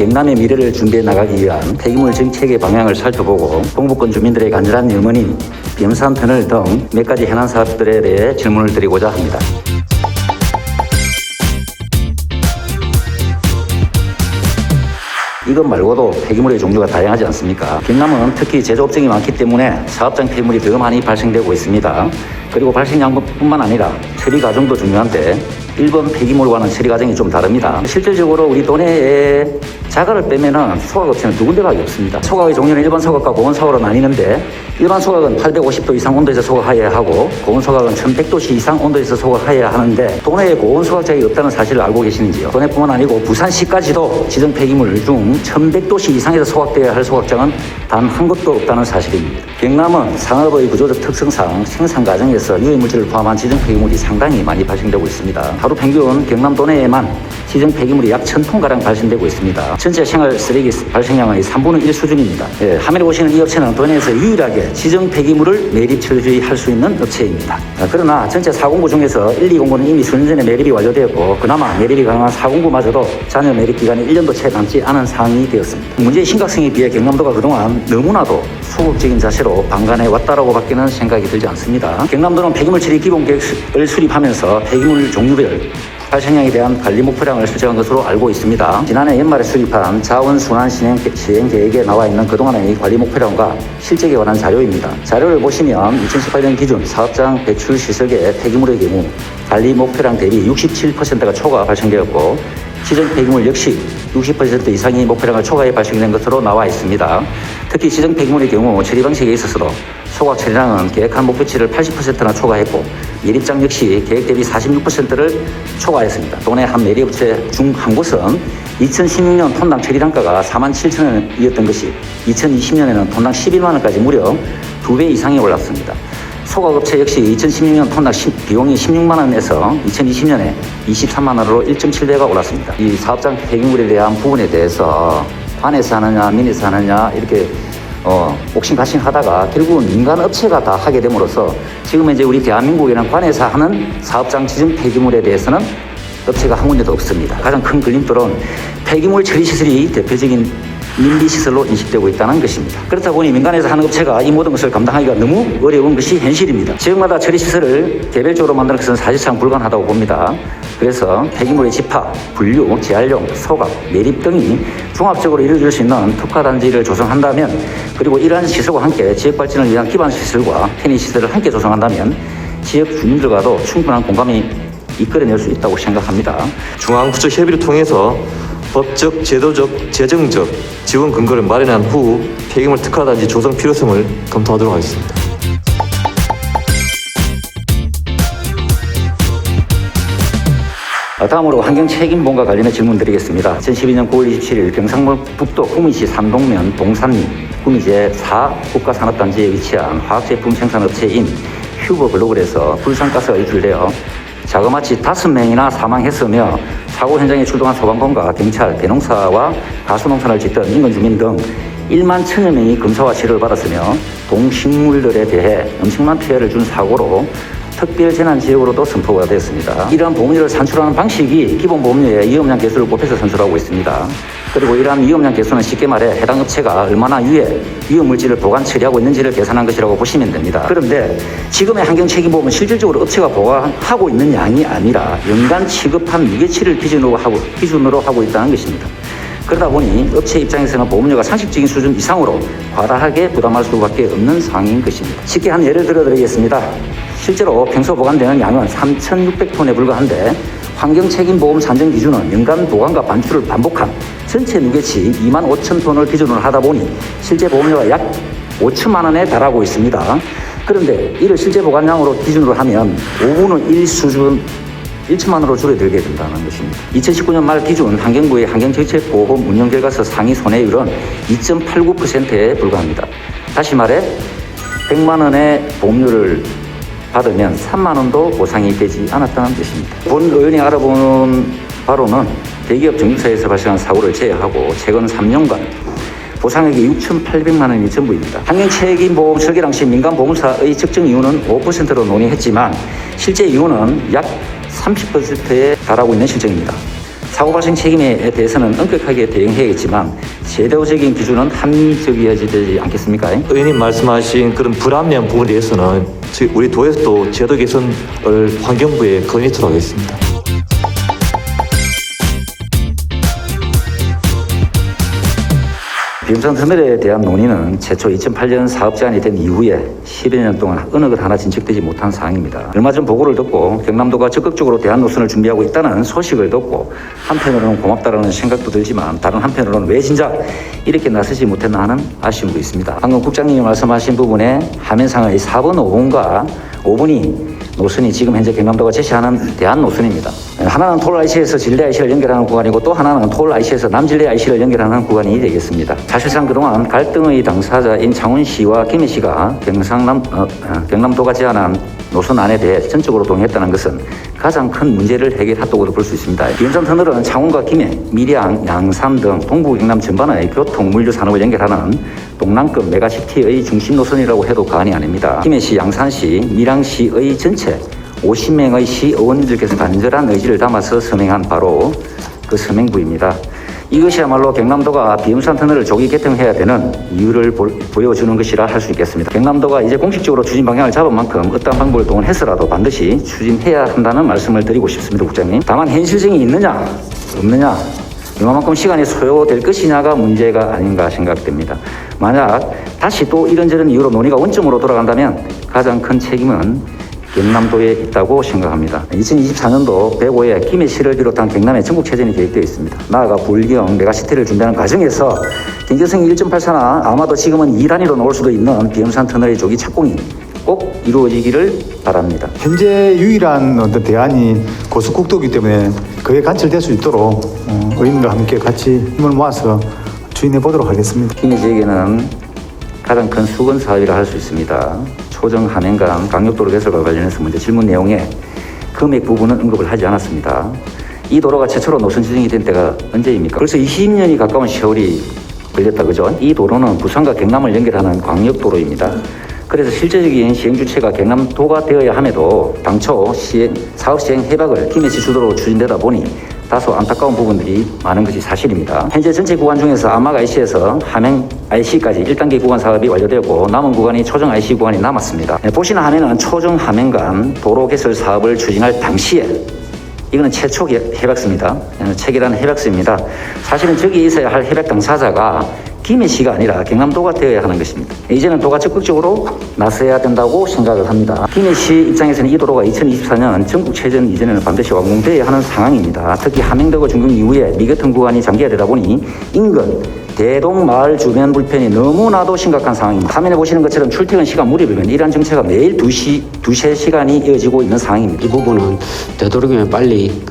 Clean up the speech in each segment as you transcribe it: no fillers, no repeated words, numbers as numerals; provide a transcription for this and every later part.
경남의 미래를 준비해 나가기 위한 폐기물 정책의 방향을 살펴보고 동부권 주민들의 간절한 염원인 비염산 터널 등 몇 가지 현안 사업들에 대해 질문을 드리고자 합니다. 이것 말고도 폐기물의 종류가 다양하지 않습니까? 경남은 특히 제조업종이 많기 때문에 사업장 폐기물이 더 많이 발생되고 있습니다. 그리고 발생량뿐만 아니라 처리 과정도 중요한데 일본 폐기물과는 처리 과정이 좀 다릅니다. 실질적으로 우리 도내에 자갈을 빼면은 소각업체는 두 군데밖에 없습니다. 소각의 종류는 일반 소각과 고온 소각으로 나뉘는데 일반 소각은 850도 이상 온도에서 소각하여야 하고 고온 소각은 1100도씨 이상 온도에서 소각하여야 하는데 도내에 고온 소각장이 없다는 사실을 알고 계시는지요? 도내뿐만 아니고 부산시까지도 지정 폐기물 중 1100도씨 이상에서 소각되어야 할 소각장은 단 한 곳도 없다는 사실입니다. 경남은 산업의 구조적 특성상 생산 과정에서 유해물질을 포함한 지정 폐기물이 상당히 많이 발생되고 있습니다. 하루 평균 경남 도내에만 지정 폐기물이 약 1000톤가량 발생되고 있습니다. 전체 생활 쓰레기 발생량의 3분의 1 수준입니다. 화면에 보시는 이 업체는 도내에서 유일하게 지정 폐기물을 매립 처리할 수 있는 업체입니다. 그러나 전체 4공구 중에서 1, 2공구는 이미 수년 전에 매립이 완료되었고 그나마 매립이 가능한 4공구마저도 잔여 매립 기간이 1년도 채 남지 않은 상황이 되었습니다. 문제의 심각성에 비해 경남도가 그동안 너무나도 소극적인 자세로 방관해 왔다라고 밖에는 생각이 들지 않습니다. 경남도는 폐기물 처리 기본 계획을 수립하면서 폐기물 종류별 발생량에 대한 관리 목표량을 설정한 것으로 알고 있습니다. 지난해 연말에 수립한 자원순환 시행 계획에 나와 있는 그동안의 관리 목표량과 실적에 관한 자료입니다. 자료를 보시면 2018년 기준 사업장 배출 시설의 폐기물의 경우 관리 목표량 대비 67%가 초과 발생되었고 지정 폐기물 역시 60% 이상의 목표량을 초과해 발생된 것으로 나와 있습니다. 특히 지정 폐기물의 경우 처리 방식에 있어서도 소각 처리량은 계획한 목표치를 80%나 초과했고 매립장 역시 계획 대비 46%를 초과했습니다. 도내 한 매립업체 중 한 곳은 2016년 톤당 처리단가가 47,000원이었던 것이 2020년에는 톤당 11만 원까지 무려 2배 이상이 올랐습니다. 소각업체 역시 2016년 톤당 비용이 16만 원에서 2020년에 23만 원으로 1.7배가 올랐습니다. 이 사업장 폐기물에 대한 부분에 대해서 관에서 하느냐 민에서 하느냐 이렇게 옥신각신 하다가 결국은 민간 업체가 다 하게 됨으로써 지금 이제 우리 대한민국에는 관에서 하는 사업장 지정 폐기물에 대해서는 업체가 한 군데도 없습니다. 가장 큰 걸림돌은 폐기물 처리 시설이 대표적인 민비시설로 인식되고 있다는 것입니다. 그렇다 보니 민간에서 하는 업체가 이 모든 것을 감당하기가 너무 어려운 것이 현실입니다. 지역마다 처리시설을 개별적으로 만드는 것은 사실상 불가능하다고 봅니다. 그래서 폐기물의 집화, 분류, 재활용, 소각, 매립 등이 종합적으로 이루어질 수 있는 특화단지를 조성한다면 그리고 이러한 시설과 함께 지역발전을 위한 기반시설과 편의시설을 함께 조성한다면 지역 주민들과도 충분한 공감이 이끌어낼 수 있다고 생각합니다. 중앙부처 협의를 통해서 법적, 제도적, 재정적 지원 근거를 마련한 후 폐기물 특화단지 조성 필요성을 검토하도록 하겠습니다. 다음으로 환경책임보험과 관련해 질문드리겠습니다. 2012년 9월 27일 경상북도 구미시 삼동면 동산리 구미제 4 국가산업단지에 위치한 화학제품 생산업체인 휴버글로벌에서 불상가스가 유출되어 자그마치 5명이나 사망했으며 사고 현장에 출동한 소방관과 경찰, 대농사와 가수농사를 짓던 인근 주민 등 1만 1000여 명이 검사와 치료를 받았으며 동식물들에 대해 엄청난 피해를 준 사고로 특별재난지역으로도 선포가 되었습니다. 이러한 보험료를 산출하는 방식이 기본보험료의 위험량 계수를 곱해서 산출하고 있습니다. 그리고 이러한 위험량 계수는 쉽게 말해 해당 업체가 얼마나 위험물질을 보관 처리하고 있는지를 계산한 것이라고 보시면 됩니다. 그런데 지금의 환경책임보험은 실질적으로 업체가 보관하고 있는 양이 아니라 연간 취급한 무게치를 기준으로 하고 있다는 것입니다. 그러다 보니 업체 입장에서는 보험료가 상식적인 수준 이상으로 과다하게 부담할 수밖에 없는 상황인 것입니다. 쉽게 한 예를 들어드리겠습니다. 실제로 평소 보관되는 양은 3,600톤에 불과한데 환경책임보험 산정 기준은 연간 보관과 반출을 반복한 전체 무게치 25,000톤을 기준으로 하다 보니 실제 보험료가 약 5천만 원에 달하고 있습니다. 그런데 이를 실제 보관량으로 기준으로 하면 5분의 1 수준 1천만 원으로 줄어들게 된다는 것입니다. 2019년 말 기준 환경부의 환경정책보험 운영결과서 상위 손해율은 2.89%에 불과합니다. 다시 말해 100만 원의 보험료를 받으면 3만 원도 보상이 되지 않았다는 뜻입니다. 본 의원이 알아본 바로는 대기업 정유사에서 발생한 사고를 제외하고 최근 3년간 보상액이 6,800만 원이 전부입니다. 환경책임보험 설계 당시 민간보험사의 측정 이유는 5%로 논의했지만 실제 이유는 약 30%에 달하고 있는 실정입니다. 사고 발생 책임에 대해서는 엄격하게 대응해야겠지만 제도적인 기준은 합리적이어지지 않겠습니까? 의원님 말씀하신 그런 불합리한 부분에 대해서는 우리 도에서도 제도 개선을 환경부에 건의토록 하겠습니다. 비움산 터널에 대한 논의는 최초 2008년 사업 제안이 된 이후에 10여 년 동안 어느 것 하나 진척되지 못한 사항입니다. 얼마 전 보고를 듣고 경남도가 적극적으로 대안 노선을 준비하고 있다는 소식을 듣고 한편으로는 고맙다라는 생각도 들지만 다른 한편으로는 왜 진작 이렇게 나서지 못했나 하는 아쉬움도 있습니다. 방금 국장님이 말씀하신 부분에 화면상의 4번, 5번과 5번이 노선이 지금 현재 경남도가 제시하는 대안 노선입니다. 하나는 토ල් IC에서 진례 IC를 연결하는 구간이고 또 하나는 토ල් IC에서 남진례 IC를 연결하는 구간이 되겠습니다. 사실상 그동안 갈등의 당사자인 창원시와 김해시가 경남도가 제안한 노선 안에 대해 전적으로 동의했다는 것은 가장 큰 문제를 해결했다고도 볼 수 있습니다. 비움산 터널은 창원과 김해, 밀양, 양산 등 동부 경남 전반의 교통, 물류 산업을 연결하는 동남권 메가시티의 중심 노선이라고 해도 과언이 아닙니다. 김해시, 양산시, 밀양시의 전체 50명의 시의원님들께서 간절한 의지를 담아서 서명한 바로 그 서명부입니다. 이것이야말로 경남도가 비움산 터널을 조기 개통해야 되는 이유를 보여주는 것이라 할 수 있겠습니다. 경남도가 이제 공식적으로 추진 방향을 잡은 만큼 어떠한 방법을 동원해서라도 반드시 추진해야 한다는 말씀을 드리고 싶습니다, 국장님. 다만 현실성이 있느냐 없느냐 얼마만큼 시간이 소요될 것이냐가 문제가 아닌가 생각됩니다. 만약 다시 또 이런저런 이유로 논의가 원점으로 돌아간다면 가장 큰 책임은 경남도에 있다고 생각합니다. 2024년도 105에 김해시를 비롯한 경남의 전국체전이 계획되어 있습니다. 나아가 불경 메가시티를 준비하는 과정에서 경제성 1.84나 아마도 지금은 2단위로 나올 수도 있는 비움산 터널의 조기 착공이 꼭 이루어지기를 바랍니다. 현재 유일한 어떤 대안이 고속국도이기 때문에 그에 관철될 수 있도록 의원님과 함께 같이 힘을 모아서 추진해 보도록 하겠습니다. 김해 지역에는 가장 큰 수건 사업이라 할 수 있습니다. 초정 함행간 강력도로 개설과 관련해서 문제 질문 내용에 금액 부분은 언급을 하지 않았습니다. 이 도로가 최초로 노선 지정이 된 때가 언제입니까? 벌써 20년이 가까운 세월이 걸렸다, 그죠? 이 도로는 부산과 경남을 연결하는 광역도로입니다. 그래서 실제적인 시행 주체가 경남도가 되어야 함에도 당초 사업 시행 해박을 김해시 주도로 추진되다 보니 다소 안타까운 부분들이 많은 것이 사실입니다. 현재 전체 구간 중에서 암막 IC에서 함행 IC까지 1단계 구간 사업이 완료되었고 남은 구간이 초정 IC 구간이 남았습니다. 보시는 화면은 초정 함행간 도로 개설 사업을 추진할 당시에 이거는 최초 해박스입니다. 체결한 해박스입니다. 사실은 저기에 있어야 할 해박 당사자가 김해시가 아니라 경남도가 되어야 하는 것입니다. 이제는 도가 적극적으로 나서야 된다고 생각을 합니다. 김해시 입장에서는 이 도로가 2024년 전국체전 이전에는 반드시 완공되어야 하는 상황입니다. 특히 함행도로 준공 이후에 미개통 구간이 장기화되다 보니 인근 대동마을 주변 불편이 너무나도 심각한 상황입니다. 화면에 보시는 것처럼 출퇴근 시간 무렵이면 이러한 정체가 매일 2세 시간이 이어지고 있는 상황입니다. 이 부분은 되도록이면 빨리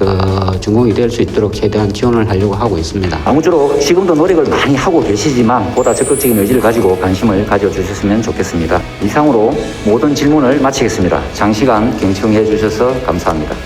준공이 될 수 있도록 최대한 지원을 하려고 하고 있습니다. 아무쪼록 지금도 노력을 많이 하고 계시지만 보다 적극적인 의지를 가지고 관심을 가져주셨으면 좋겠습니다. 이상으로 모든 질문을 마치겠습니다. 장시간 경청해 주셔서 감사합니다.